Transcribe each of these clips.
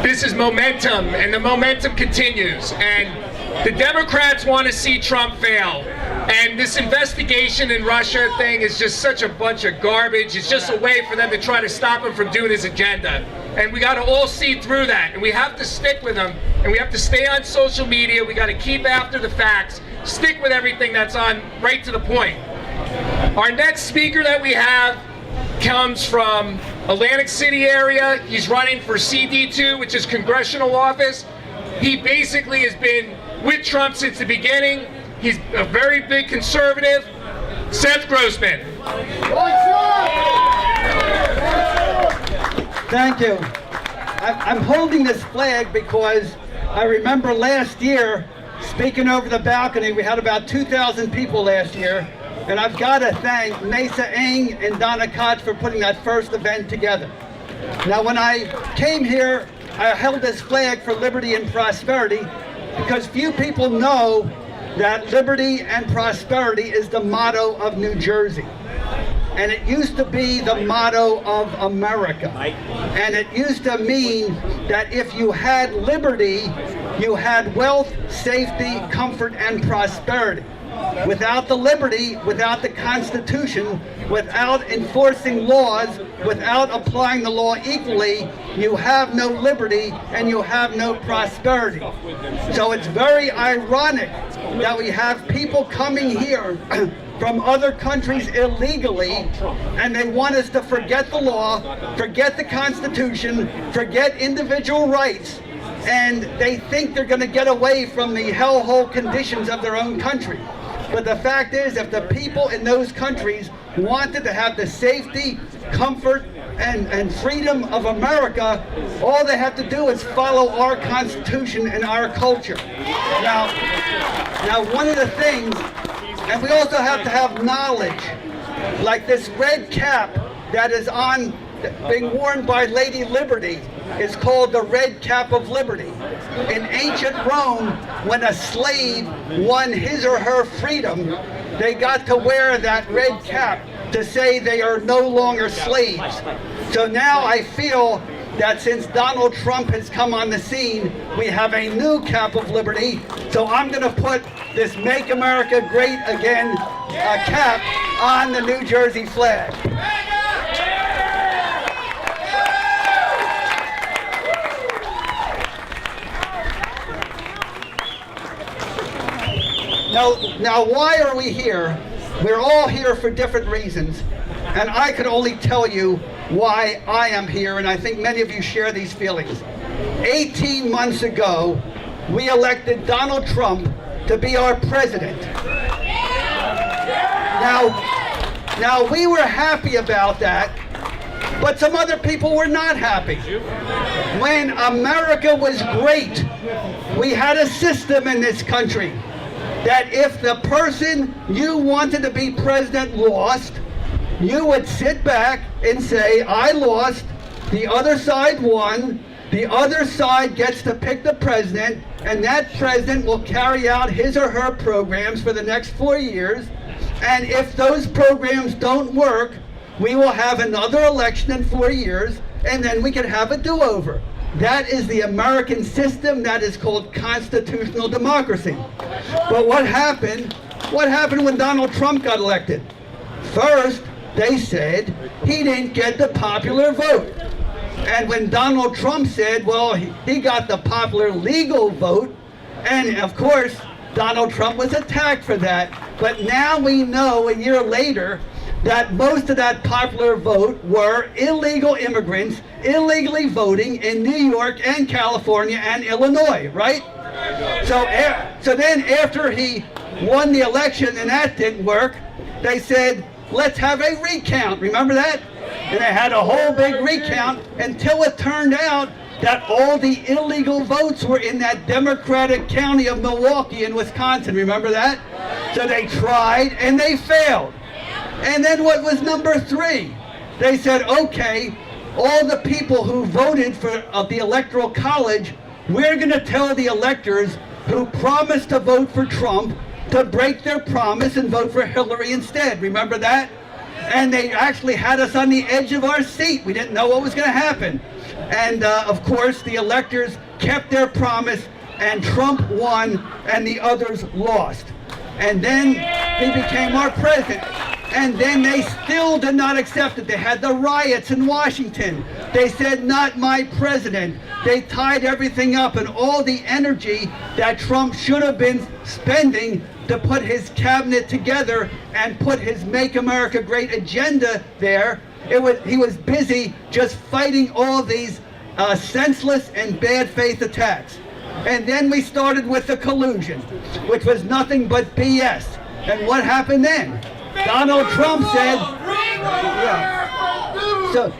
This is momentum, and the momentum continues. And the Democrats want to see Trump fail. And this investigation in Russia thing is just such a bunch of garbage. It's just a way for them to try to stop him from doing his agenda. And we got to all see through that. And we have to stick with him. And we have to stay on social media. We got to keep after the facts. Stick with everything that's on, right to the point. Our next speaker that we have comes from Atlantic City area. He's running for CD2, which is Congressional office. He basically has been with Trump since the beginning. He's a very big conservative. Seth Grossman. Thank you. I'm holding this flag because I remember last year speaking over the balcony. We had about 2,000 people last year. And I've got to thank Mesa Eng and Donna Koch for putting that first event together. Now, when I came here, I held this flag for liberty and prosperity because few people know that liberty and prosperity is the motto of New Jersey. And it used to be the motto of America. And it used to mean that if you had liberty, you had wealth, safety, comfort, and prosperity. Without the liberty, without the Constitution, without enforcing laws, without applying the law equally, you have no liberty and you have no prosperity. So it's very ironic that we have people coming here from other countries illegally, and they want us to forget the law, forget the Constitution, forget individual rights, and they think they're going to get away from the hellhole conditions of their own country. But the fact is, if the people in those countries wanted to have the safety, comfort, and freedom of America, all they have to do is follow our Constitution and our culture. Now one of the things, and we also have to have knowledge, like this red cap that is on, being worn by Lady Liberty, is called the red cap of liberty. In ancient Rome, when a slave won his or her freedom, they got to wear that red cap to say they are no longer slaves. So now I feel that since Donald Trump has come on the scene, we have a new cap of liberty. So I'm going to put this Make America Great Again cap on the New Jersey flag. Now, why are we here? We're all here for different reasons, and I can only tell you why I am here, and I think many of you share these feelings. 18 months ago, we elected Donald Trump to be our president. Now we were happy about that, but some other people were not happy. When America was great, we had a system in this country that if the person you wanted to be president lost, you would sit back and say, I lost, the other side won, the other side gets to pick the president, and that president will carry out his or her programs for the next 4 years, and if those programs don't work, we will have another election in 4 years, and then we can have a do-over. That is the American system. That is called constitutional democracy. But what happened when Donald Trump got elected? First, they said he didn't get the popular vote. And when Donald Trump said, well, he got the popular legal vote, and of course, Donald Trump was attacked for that. But now we know, a year later, that most of that popular vote were illegal immigrants illegally voting in New York and California and Illinois, right? So then after he won the election and that didn't work, they said, let's have a recount. Remember that? And they had a whole big recount until it turned out that all the illegal votes were in that Democratic county of Milwaukee in Wisconsin. Remember that? So they tried and they failed. And then what was number 3? They said, okay, all the people who voted for the Electoral College, we're going to tell the electors who promised to vote for Trump to break their promise and vote for Hillary instead. Remember that? And they actually had us on the edge of our seat. We didn't know what was going to happen. And of course, the electors kept their promise, and Trump won, and the others lost. And then he became our president. And then they still did not accept it. They had the riots in Washington. They said, "Not my president." They tied everything up, and all the energy that Trump should have been spending to put his cabinet together and put his Make America Great agenda there, he was busy just fighting all these senseless and bad faith attacks. And then we started with the collusion, which was nothing but BS. And what happened then? Donald Trump said,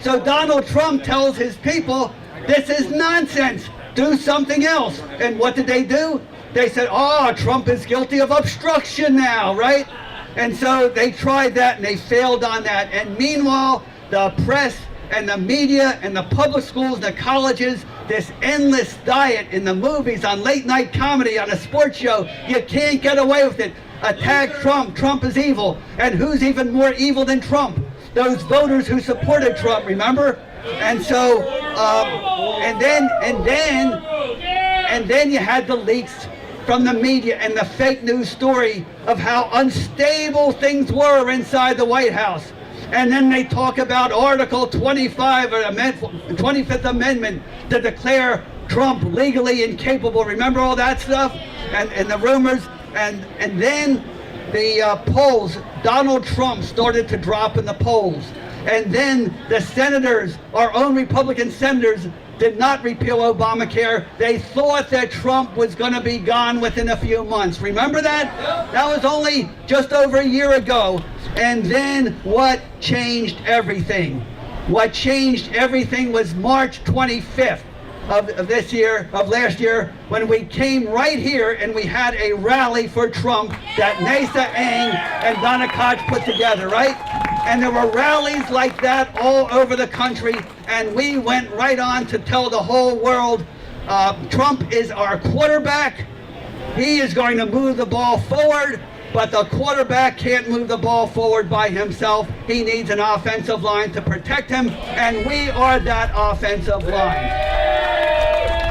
so Donald Trump tells his people, "This is nonsense, do something else." And what did they do? They said, "Oh, Trump is guilty of obstruction now," right? And so they tried that and they failed on that. And meanwhile, the press and the media and the public schools and the colleges, this endless diet in the movies, on late night comedy, on a sports show, you can't get away with it. Attack Trump, Trump is evil. And who's even more evil than Trump? Those voters who supported Trump, remember? And so, and then you had the leaks from the media and the fake news story of how unstable things were inside the White House. And then they talk about Article 25 or 25th Amendment to declare Trump legally incapable. Remember all that stuff? And the rumors? And then the polls, Donald Trump started to drop in the polls. And then the senators, our own Republican senators, did not repeal Obamacare. They thought that Trump was going to be gone within a few months. Remember that? That was only just over a year ago. And then what changed everything? What changed everything was March 25th of last year, when we came right here and we had a rally for Trump that Nasa Ang and Donna Koch put together, right? And there were rallies like that all over the country, and we went right on to tell the whole world, Trump is our quarterback. He is going to move the ball forward, but the quarterback can't move the ball forward by himself. He needs an offensive line to protect him, and we are that offensive line.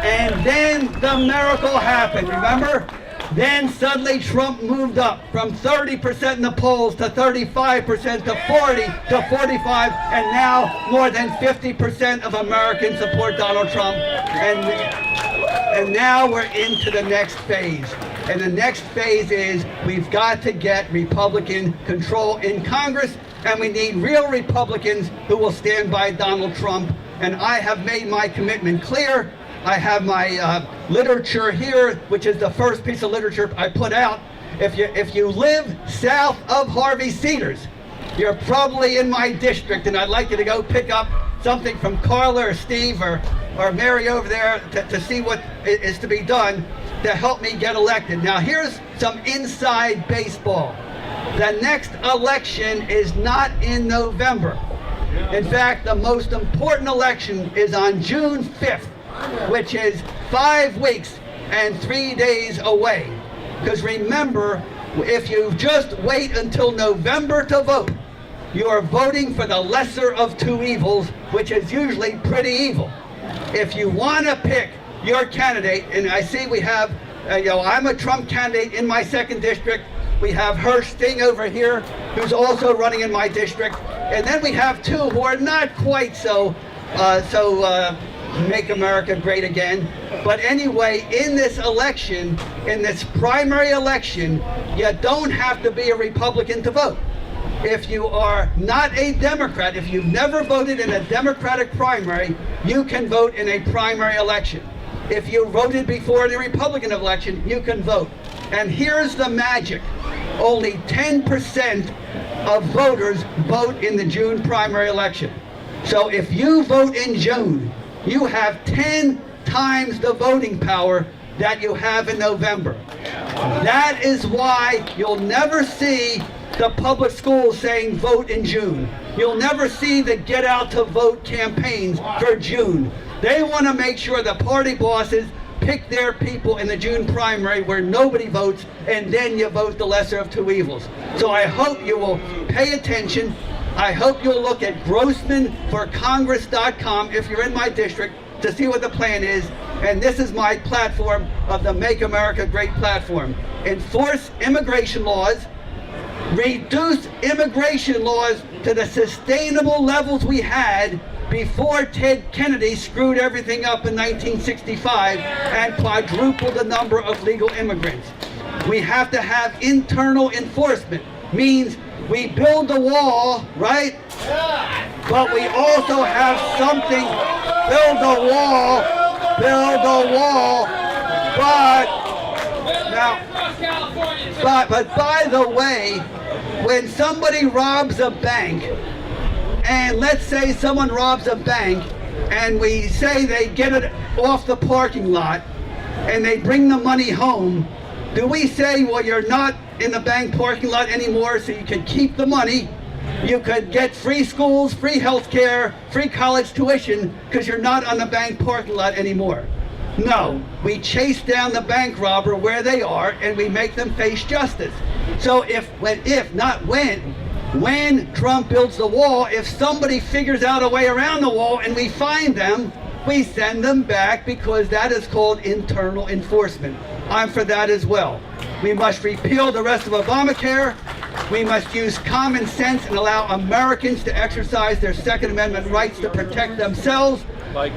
And then the miracle happened, remember? Then suddenly Trump moved up from 30% in the polls to 35% to 40 to 45, and now more than 50% of Americans support Donald Trump. And now we're into the next phase. And the next phase is we've got to get Republican control in Congress, and we need real Republicans who will stand by Donald Trump. And I have made my commitment clear. I have my literature here, which is the first piece of literature I put out. If you live south of Harvey Cedars, you're probably in my district, and I'd like you to go pick up something from Carla or Steve or Mary over there to see what is to be done to help me get elected. Now here's some inside baseball. The next election is not in November. In fact, the most important election is on June 5th. Which is 5 weeks and 3 days away. Because remember, if you just wait until November to vote, you are voting for the lesser of two evils, which is usually pretty evil. If you want to pick your candidate, and I see we have, I'm a Trump candidate in my 2nd district. We have Hirsch Sting over here, who's also running in my district. And then we have two who are not quite so Make America Great Again. But anyway, in this election, in this primary election, you don't have to be a Republican to vote. If you are not a Democrat, if you've never voted in a Democratic primary, you can vote in a primary election. If you voted before in a Republican election, you can vote. And here's the magic. Only 10% of voters vote in the June primary election. So if you vote in June, you have 10 times the voting power that you have in November. That is why you'll never see the public schools saying vote in June. You'll never see the get out to vote campaigns for June. They want to make sure the party bosses pick their people in the June primary where nobody votes, and then you vote the lesser of two evils. So I hope you will pay attention. I hope you'll look at Grossman for Congress.com if you're in my district. to see what the plan is, and this is my platform of the Make America Great platform. Enforce immigration laws, reduce immigration laws to the sustainable levels we had before Ted Kennedy screwed everything up in 1965 and quadrupled the number of legal immigrants. We have to have internal enforcement, means we build the wall, right? But we also have something, build the wall, but by the way, when somebody robs a bank, and let's say someone robs a bank, and we say they get it off the parking lot, and they bring the money home, do we say, well, you're not in the bank parking lot anymore, so you can keep the money, you could get free schools, free health care, free college tuition, because you're not on the bank parking lot anymore? No, we chase down the bank robber where they are, and we make them face justice. So when Trump builds the wall, if somebody figures out a way around the wall and we find them, we send them back, because that is called internal enforcement. I'm for that as well. We must repeal the rest of Obamacare. We must use common sense and allow Americans to exercise their Second Amendment rights to protect themselves.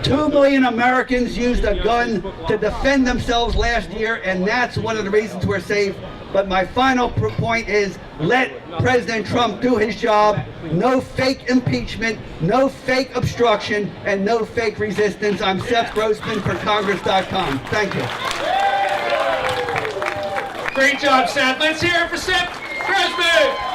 2 million Americans used a gun to defend themselves last year, and that's one of the reasons we're safe. But my final point is, let President Trump do his job. No fake impeachment, no fake obstruction, and no fake resistance. I'm Seth Grossman for Congress.com. Thank you. Great job, Seth. Let's hear it for Seth Grossman.